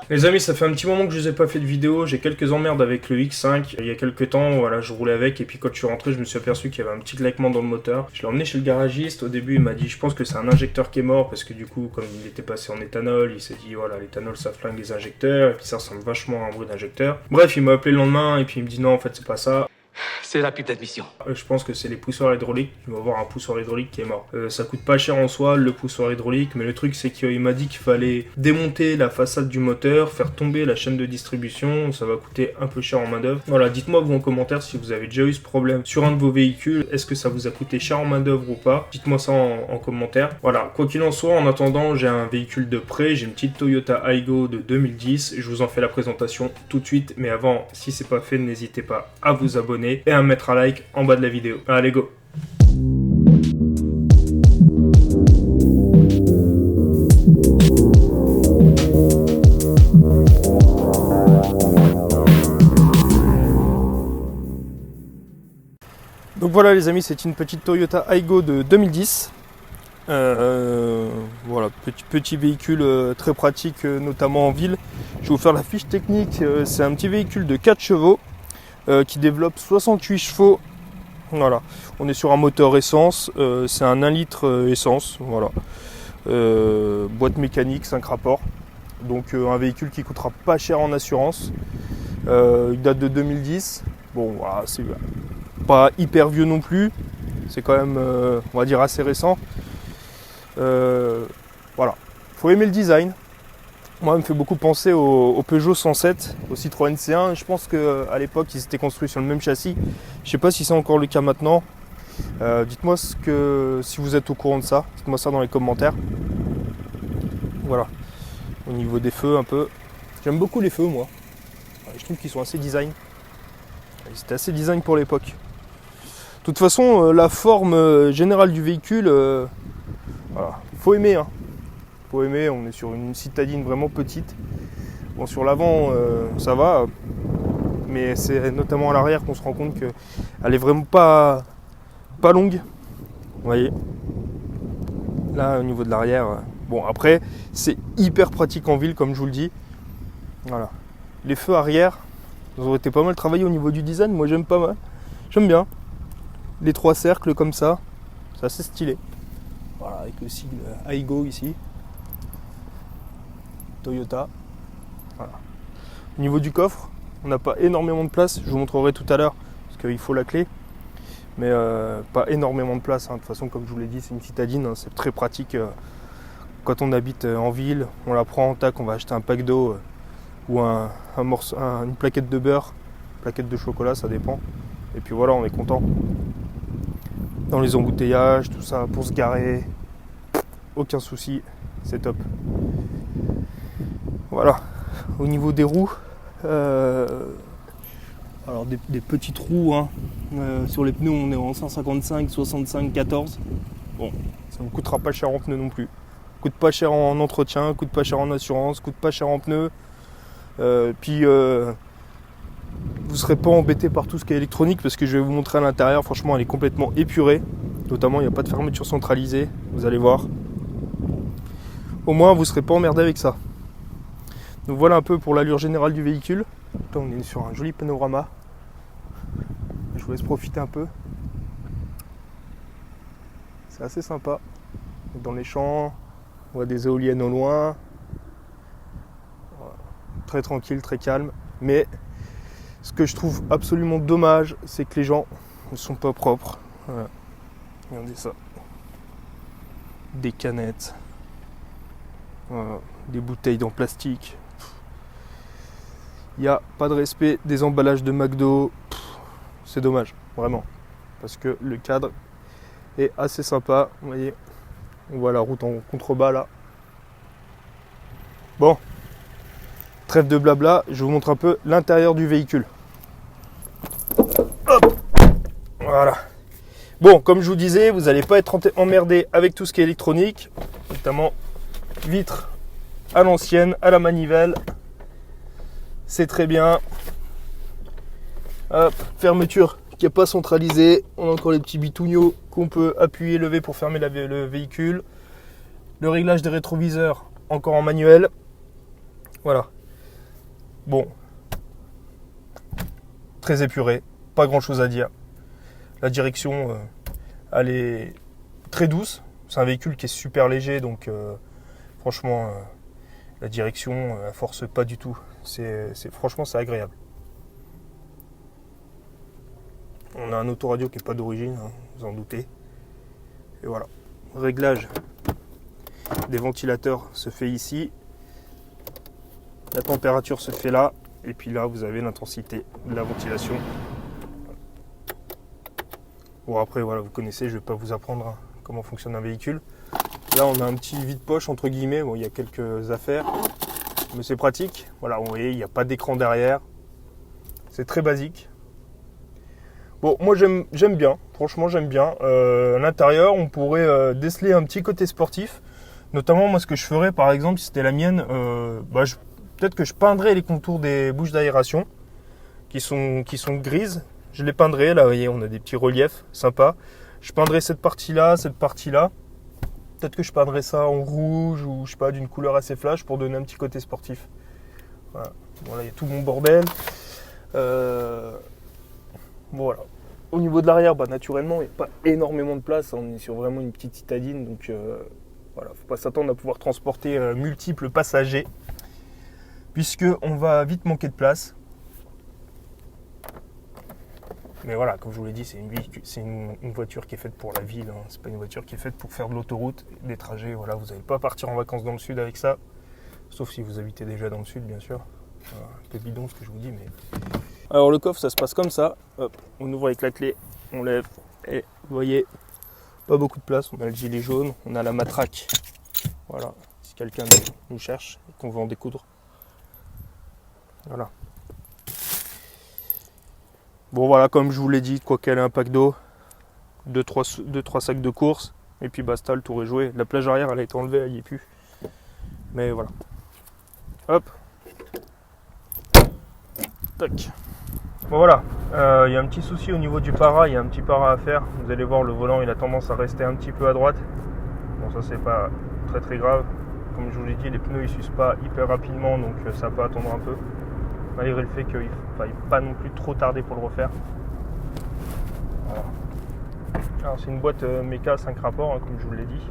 Les amis, ça fait un petit moment que je vous ai pas fait de vidéo, j'ai quelques emmerdes avec le X5. Il y a quelques temps, voilà, je roulais avec et puis quand je suis rentré, je me suis aperçu qu'il y avait un petit claquement dans le moteur. Je l'ai emmené chez le garagiste, au début il m'a dit je pense que c'est un injecteur qui est mort parce que du coup, comme il était passé en éthanol, il s'est dit voilà, l'éthanol ça flingue les injecteurs et puis ça ressemble vachement à un bruit d'injecteur. Bref, il m'a appelé le lendemain et puis il me dit non, en fait c'est pas ça. C'est la putain de mission. Je pense que c'est les poussoirs hydrauliques. Il va avoir un poussoir hydraulique qui est mort. Ça coûte pas cher en soi, le poussoir hydraulique, mais le truc c'est qu'il m'a dit qu'il fallait démonter la façade du moteur, faire tomber la chaîne de distribution. Ça va coûter un peu cher en main d'œuvre. Voilà, dites-moi vous en commentaire si vous avez déjà eu ce problème sur un de vos véhicules. Est-ce que ça vous a coûté cher en main d'œuvre ou pas? Dites-moi ça en commentaire. Voilà, quoi qu'il en soit, en attendant, j'ai un véhicule de prêt. J'ai une petite Toyota Aygo de 2010. Je vous en fais la présentation tout de suite. Mais avant, si c'est pas fait, n'hésitez pas à vous abonner et à mettre un like en bas de la vidéo. Allez, go! Donc voilà les amis, c'est une petite Toyota Aygo de 2010. Voilà, petit véhicule très pratique, notamment en ville. Je vais vous faire la fiche technique. C'est un petit véhicule de 4 chevaux qui développe 68 chevaux. Voilà, on est sur un moteur essence. C'est un 1 litre essence. Voilà, boîte mécanique, 5 rapports. Donc un véhicule qui coûtera pas cher en assurance. Il date de 2010. Bon, voilà, c'est pas hyper vieux non plus. C'est quand même, on va dire, assez récent. Voilà, faut aimer le design. Moi, il me fait beaucoup penser au Peugeot 107, au Citroën C1. Je pense qu'à l'époque, ils étaient construits sur le même châssis. Je sais pas si c'est encore le cas maintenant. Dites-moi si vous êtes au courant de ça. Dites-moi ça dans les commentaires. Voilà. Au niveau des feux, un peu. J'aime beaucoup les feux, moi. Je trouve qu'ils sont assez design. C'était assez design pour l'époque. De toute façon, la forme générale du véhicule, voilà. Faut aimer, hein. Faut aimer, on est sur une citadine vraiment petite. Bon, sur l'avant, ça va, mais c'est notamment à l'arrière qu'on se rend compte qu'elle est vraiment pas longue. Vous voyez, là au niveau de l'arrière, bon après c'est hyper pratique en ville comme je vous le dis. Voilà, les feux arrière, ils ont été pas mal travaillés au niveau du design. Moi j'aime pas mal, j'aime bien les 3 cercles comme ça, c'est assez stylé. Voilà, avec le sigle Aygo ici. Toyota. Voilà. Au niveau du coffre, on n'a pas énormément de place. Je vous montrerai tout à l'heure parce qu'il faut la clé. Mais pas énormément de place. Hein. De toute façon, comme je vous l'ai dit, c'est une citadine. Hein. C'est très pratique quand on habite en ville. On la prend, tac, on va acheter un pack d'eau ou une plaquette de beurre, plaquette de chocolat, ça dépend. Et puis voilà, on est content. Dans les embouteillages, tout ça, pour se garer, aucun souci, c'est top. Voilà, au niveau des roues, alors des petites roues, hein. Sur les pneus on est en 155, 65, 14. Bon, ça ne coûtera pas cher en pneus non plus. Coûte pas cher en entretien, coûte pas cher en assurance, coûte pas cher en pneus. Puis vous ne serez pas embêté par tout ce qui est électronique parce que je vais vous montrer à l'intérieur, franchement elle est complètement épurée. Notamment il n'y a pas de fermeture centralisée, vous allez voir. Au moins vous ne serez pas emmerdé avec ça. Donc voilà un peu pour l'allure générale du véhicule. Là, on est sur un joli panorama. Je vous laisse profiter un peu. C'est assez sympa. Dans les champs, on voit des éoliennes au loin. Voilà. Très tranquille, très calme. Mais ce que je trouve absolument dommage, c'est que les gens ne sont pas propres. Voilà. Regardez ça. Des canettes. Voilà. Des bouteilles en plastique. Il n'y a pas de respect des emballages de McDo. C'est dommage, vraiment. Parce que le cadre est assez sympa. Vous voyez, on voit la route en contrebas là. Bon, trêve de blabla, je vous montre un peu l'intérieur du véhicule. Hop, voilà. Bon, comme je vous disais, vous n'allez pas être emmerdé avec tout ce qui est électronique. Notamment vitres à l'ancienne, à la manivelle. C'est très bien. Hop, fermeture qui n'est pas centralisée. On a encore les petits bitougnaux qu'on peut appuyer, lever pour fermer le véhicule. Le réglage des rétroviseurs encore en manuel. Voilà. Bon, très épuré, pas grand chose à dire. La direction, elle est très douce. C'est un véhicule qui est super léger, donc franchement, la direction, elle force pas du tout. Franchement, c'est agréable. On a un autoradio qui n'est pas d'origine, hein, vous en doutez. Et voilà. Réglage des ventilateurs se fait ici. La température se fait là. Et puis là, vous avez l'intensité de la ventilation. Bon, après, voilà, vous connaissez, je ne vais pas vous apprendre hein, comment fonctionne un véhicule. Là, on a un petit vide-poche, entre guillemets. Bon, il y a quelques affaires, mais c'est pratique. Voilà, vous voyez, il n'y a pas d'écran derrière. C'est très basique. Bon, moi, j'aime bien. Franchement, j'aime bien. À l'intérieur, on pourrait déceler un petit côté sportif. Notamment, moi, ce que je ferais, par exemple, si c'était la mienne, peut-être que je peindrais les contours des bouches d'aération qui sont grises. Je les peindrais. Là, vous voyez, on a des petits reliefs sympas. Je peindrais cette partie-là, cette partie-là. Peut-être que je peindrais ça en rouge ou, je sais pas, d'une couleur assez flash pour donner un petit côté sportif. Voilà. Bon, là, il y a tout mon bordel. Bon, voilà. Au niveau de l'arrière, naturellement, il n'y a pas énormément de place. On est sur vraiment une petite citadine. Donc, voilà, faut pas s'attendre à pouvoir transporter multiples passagers. Puisqu'on va vite manquer de place. Mais voilà, comme je vous l'ai dit, c'est une voiture qui est faite pour la ville. Hein. C'est pas une voiture qui est faite pour faire de l'autoroute, des trajets. Voilà, vous n'allez pas partir en vacances dans le sud avec ça. Sauf si vous habitez déjà dans le sud, bien sûr. Un peu bidon ce que je vous dis, mais... Alors le coffre, ça se passe comme ça. Hop, on ouvre avec la clé, on lève. Et vous voyez, pas beaucoup de place. On a le gilet jaune, on a la matraque. Voilà, si quelqu'un nous cherche et qu'on veut en découdre. Voilà. Bon voilà, comme je vous l'ai dit, quoi qu'elle ait un pack d'eau, 2-3 sacs de course, et puis basta, le tour est joué. La plage arrière, elle a été enlevée, elle n'y est plus. Mais voilà. Hop. Tac. Bon voilà, il y a un petit souci au niveau du para, il y a un petit para à faire. Vous allez voir, le volant, il a tendance à rester un petit peu à droite. Bon, ça c'est pas très très grave. Comme je vous l'ai dit, les pneus ils s'usent pas hyper rapidement, donc ça peut attendre un peu. Malgré le fait qu'il ne faille pas non plus trop tarder pour le refaire. Voilà. Alors c'est une boîte méca 5 rapports, hein, comme je vous l'ai dit.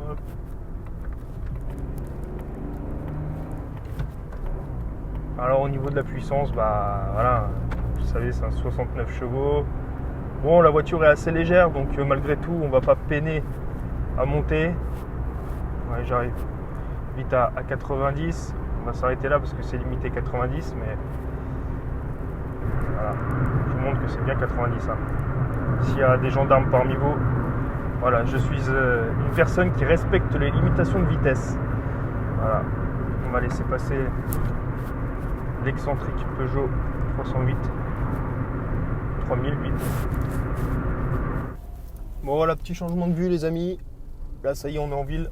Hop. Alors au niveau de la puissance, voilà, vous savez, c'est un 69 chevaux. Bon, la voiture est assez légère, donc malgré tout, on va pas peiner à monter. Ouais, j'arrive vite à 90. On va s'arrêter là parce que c'est limité 90, mais voilà, je vous montre que c'est bien 90. Hein. S'il y a des gendarmes parmi vous, voilà, je suis une personne qui respecte les limitations de vitesse. Voilà, on va laisser passer l'excentrique Peugeot 308 3008. Bon voilà, petit changement de vue les amis. Là ça y est, on est en ville.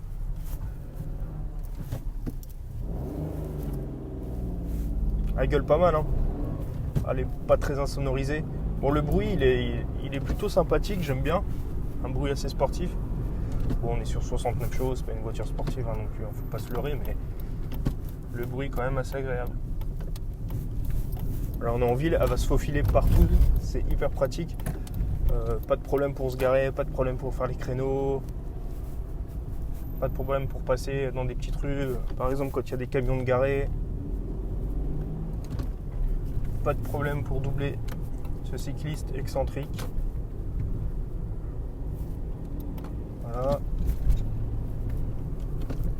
Elle gueule pas mal, hein. Elle est pas très insonorisée. Bon, le bruit il est plutôt sympathique, j'aime bien. Un bruit assez sportif. Bon, on est sur 69 chevaux, c'est pas une voiture sportive hein, non plus, faut pas se leurrer, mais le bruit quand même assez agréable. Alors on est en ville, elle va se faufiler partout, c'est hyper pratique. Pas de problème pour se garer, pas de problème pour faire les créneaux, pas de problème pour passer dans des petites rues, par exemple quand il y a des camions de garés. Pas de problème pour doubler ce cycliste excentrique. Voilà.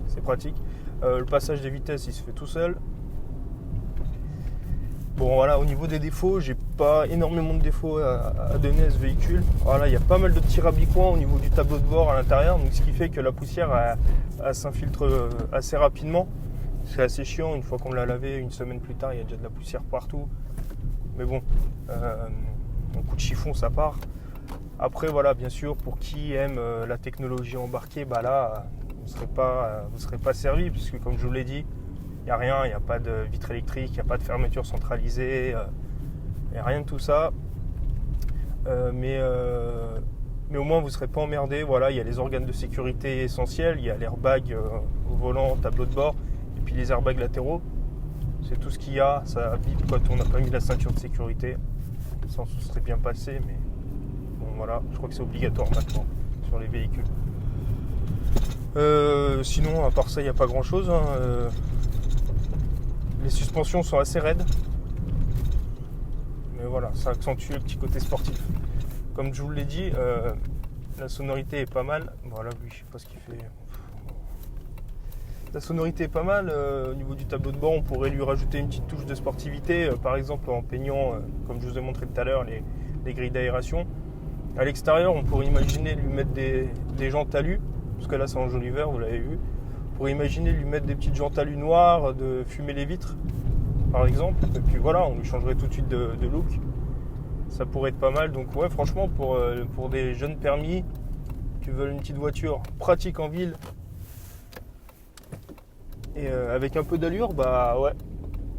C'est pratique. Le passage des vitesses, il se fait tout seul. Bon voilà, au niveau des défauts, j'ai pas énormément de défauts à donner à ce véhicule. Voilà, il y a pas mal de petits rabicoins au niveau du tableau de bord à l'intérieur, donc ce qui fait que la poussière elle s'infiltre assez rapidement. C'est assez chiant, une fois qu'on l'a lavé, une semaine plus tard, il y a déjà de la poussière partout. Mais bon, un coup de chiffon, ça part. Après, voilà, bien sûr, pour qui aime la technologie embarquée, là, vous ne serez pas servi, puisque comme je vous l'ai dit, il n'y a rien, il n'y a pas de vitre électrique, il n'y a pas de fermeture centralisée, il n'y a rien de tout ça. Mais Mais au moins vous ne serez pas emmerdé. Voilà, il y a les organes de sécurité essentiels, il y a l'airbag au volant, tableau de bord, et puis les airbags latéraux. C'est tout ce qu'il y a, ça bip quand on n'a pas mis la ceinture de sécurité. Ça on se serait bien passé, mais bon voilà, je crois que c'est obligatoire maintenant sur les véhicules. Sinon, à part ça, il n'y a pas grand chose. Les suspensions sont assez raides. Mais voilà, ça accentue le petit côté sportif. Comme je vous l'ai dit, la sonorité est pas mal. Voilà, lui, je sais pas ce qu'il fait. La sonorité est pas mal. Au niveau du tableau de bord, on pourrait lui rajouter une petite touche de sportivité. Par exemple, en peignant, comme je vous ai montré tout à l'heure, les grilles d'aération. À l'extérieur, on pourrait imaginer lui mettre des jantes alu. Parce que là, c'est en jaune vert, vous l'avez vu. On pourrait imaginer lui mettre des petites jantes alu noires, de fumer les vitres, par exemple. Et puis voilà, on lui changerait tout de suite de look. Ça pourrait être pas mal. Donc ouais, franchement, pour des jeunes permis qui veulent une petite voiture pratique en ville et avec un peu d'allure, bah ouais,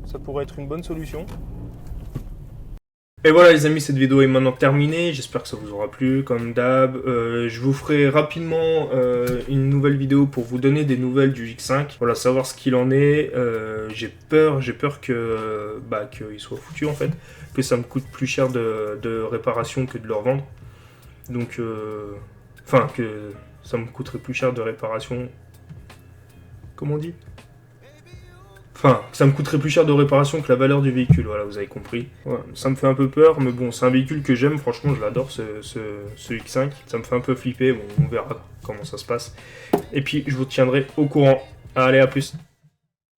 ça pourrait être une bonne solution. Et voilà les amis, cette vidéo est maintenant terminée, j'espère que ça vous aura plu, comme d'hab. Je vous ferai rapidement une nouvelle vidéo pour vous donner des nouvelles du X5. Voilà, savoir ce qu'il en est. J'ai peur qu'il soit foutu en fait, que ça me coûte plus cher de réparation que de le revendre. Donc, que ça me coûterait plus cher de réparation. Comment on dit ? Ça me coûterait plus cher de réparation que la valeur du véhicule, voilà, vous avez compris. Ouais, ça me fait un peu peur, mais bon, c'est un véhicule que j'aime, franchement, je l'adore, ce X5. Ça me fait un peu flipper, bon, on verra comment ça se passe. Et puis, je vous tiendrai au courant. Allez, à plus.